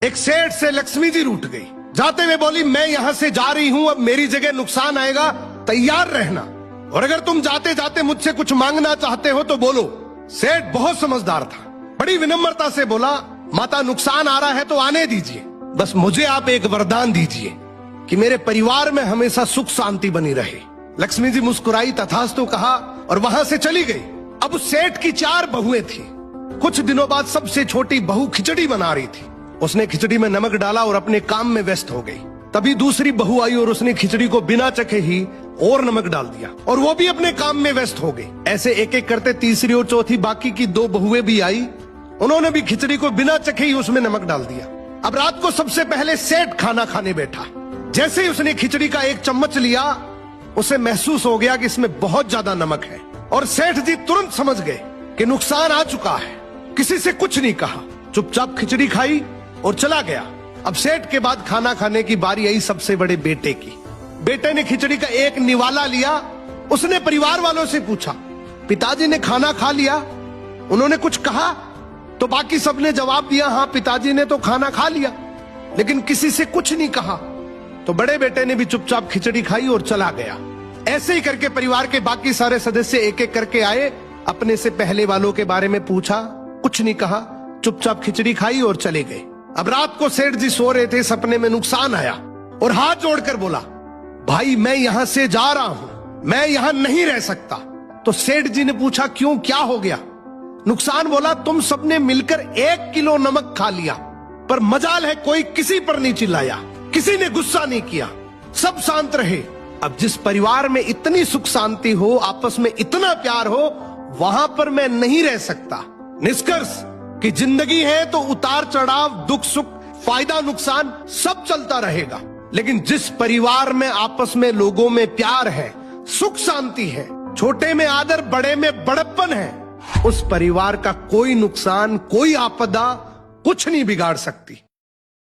एक सेठ से लक्ष्मी जी रूठ गई। जाते हुए बोली, मैं यहां से जा रही हूं, अब मेरी जगह नुकसान आएगा, तैयार रहना, और अगर तुम जाते जाते मुझसे कुछ मांगना चाहते हो तो बोलो। सेठ बहुत समझदार था, बड़ी विनम्रता से बोला, माता नुकसान आ रहा है तो आने दीजिए, बस मुझे आप एक वरदान दीजिए कि मेरे परिवार में हमेशा सुख शांति बनी रहे। लक्ष्मी जी मुस्कुराई, तथास्तु कहा और वहां से चली गई। अब उस सेठ की 4 बहुएं थी। कुछ दिनों बाद सबसे छोटी बहू खिचड़ी बना रही थी। उसने खिचड़ी में नमक डाला और अपने काम में व्यस्त हो गई। तभी दूसरी बहू आई और उसने खिचड़ी को बिना चखे ही और नमक डाल दिया और वो भी अपने काम में व्यस्त हो गई। ऐसे एक एक करते तीसरी और चौथी बाकी की 2 बहुएं भी आई, उन्होंने भी खिचड़ी को बिना चखे ही उसमें नमक डाल दिया। अब रात को सबसे पहले सेठ खाना खाने बैठा। जैसे ही उसने खिचड़ी का 1 चम्मच लिया, उसे महसूस हो गया कि इसमें बहुत ज्यादा नमक है, और सेठ जी तुरंत समझ गए कि नुकसान आ चुका है। किसी से कुछ नहीं कहा, चुपचाप खिचड़ी खाई और चला गया। अब सेठ के बाद खाना खाने की बारी आई सबसे बड़े बेटे की। बेटे ने खिचड़ी का 1 निवाला लिया। उसने परिवार वालों से पूछा, पिताजी ने खाना खा लिया? उन्होंने कुछ कहा? तो बाकी सबने जवाब दिया, हाँ पिताजी ने तो खाना खा लिया, लेकिन किसी से कुछ नहीं कहा। तो बड़े बेटे ने भी चुपचाप खिचड़ी खाई और चला गया। ऐसे ही करके परिवार के बाकी सारे सदस्य एक एक करके आए, अपने से पहले वालों के बारे में पूछा, कुछ नहीं कहा, चुपचाप खिचड़ी खाई और चले गए। अब रात को सेठ जी सो रहे थे, सपने में नुकसान आया और हाथ जोड़कर बोला, भाई मैं यहां से जा रहा हूं, मैं यहां नहीं रह सकता। तो सेठ जी ने पूछा, क्यों, क्या हो गया? नुकसान बोला, तुम सबने मिलकर 1 किलो नमक खा लिया, पर मजाल है कोई किसी पर नहीं चिल्लाया, किसी ने गुस्सा नहीं किया, सब शांत रहे। अब जिस परिवार में इतनी सुख शांति हो, आपस में इतना प्यार हो, वहां पर मैं नहीं रह सकता। निष्कर्ष कि जिंदगी है तो उतार चढ़ाव, दुख सुख, फायदा नुकसान सब चलता रहेगा, लेकिन जिस परिवार में आपस में लोगों में प्यार है, सुख शांति है, छोटे में आदर, बड़े में बड़प्पन है, उस परिवार का कोई नुकसान, कोई आपदा कुछ नहीं बिगाड़ सकती।